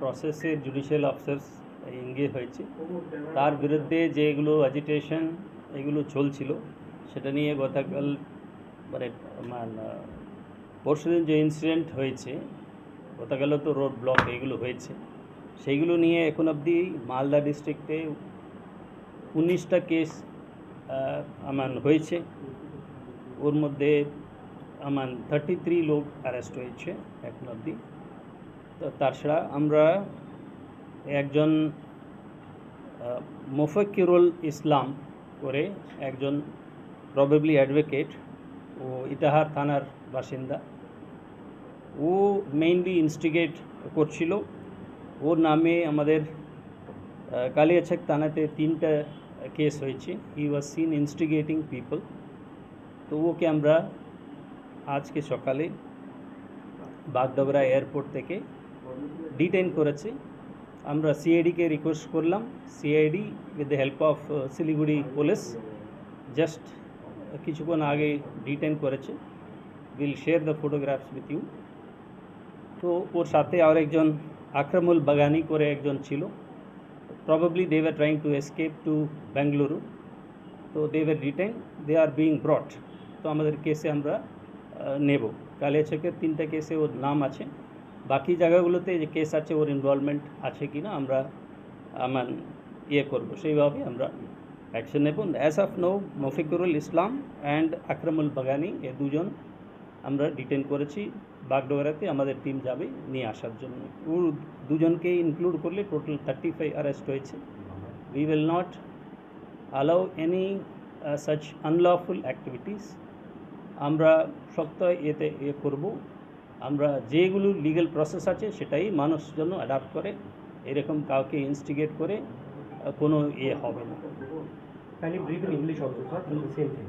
প্রসেসে judicial officers engage হয়েছে, তার বিরুদ্ধে যেগুলো অ্যাজিটেশন এগুলো চলছিল সেটা নিয়ে গতকাল মানে পরশুদিন যে ইনসিডেন্ট হয়েছে, গতকালও তো রোড ব্লক এগুলো হয়েছে, সেইগুলো নিয়ে এখন অবধি মালদা ডিস্ট্রিক্টে 19টা কেস হয়েছে। ওর মধ্যে 33 লোক অ্যারেস্ট হয়েছে এখন অবধি। তো তাছাড়া আমরা একজন মোফাক্কিরুল ইসলাম করে একজন প্রবাবলি অ্যাডভোকেট, ও ইটাহার থানার বাসিন্দা, ও মেইনলি ইনস্টিগেট করছিল। ওর নামে আমাদের কালিয়াচক থানাতে 3টা কেস হয়েছে। হি ওয়াজ সিন ইনস্টিগেটিং পিপল। তো ওকে আমরা আজকে সকালে বাগডোগরা এয়ারপোর্ট থেকে ডিটেইন করেছি। আমরা সিআইডিকে রিকোয়েস্ট করলাম, CID with the help of Siliguri police just কিছুক্ষণ আগে ডিটেইন করেছে। Will share the photographs with you. তো ওর সাথে আর একজন আকরামুল বাগানি করে একজন ছিল। Probably they were trying to escape to Bengaluru. তো they were detain, they are being brought. তো আমাদের কেসে আমরা নেব। কালিয়াচকের 3টা কেসে ওর নাম আছে, বাকি জায়গাগুলোতে যে কেস আছে ওর ইনভলভমেন্ট আছে কি না আমরা করব, সেইভাবে আমরা অ্যাকশন নেব। As of now Mofikurul Islam and Akramul Bagani এ দুজন আমরা ডিটেইন করেছি। বাগডোগরাতে আমাদের টিম যাবে নিয়ে আসার জন্য। ও দুজনকে ইনক্লুড করলে টোটাল 35 অ্যারেস্ট হয়েছে। We will not allow any such unlawful activities. আমরা শক্ত এতে করব। আমরা যেগুলো লিগ্যাল প্রসেস আছে সেটাই মানুষ যেন অ্যাডাপ্ট করে, এরকম কাউকে ইনস্টিগেট করে কোনো হবে না। Can you brief in English also, sir? The same thing.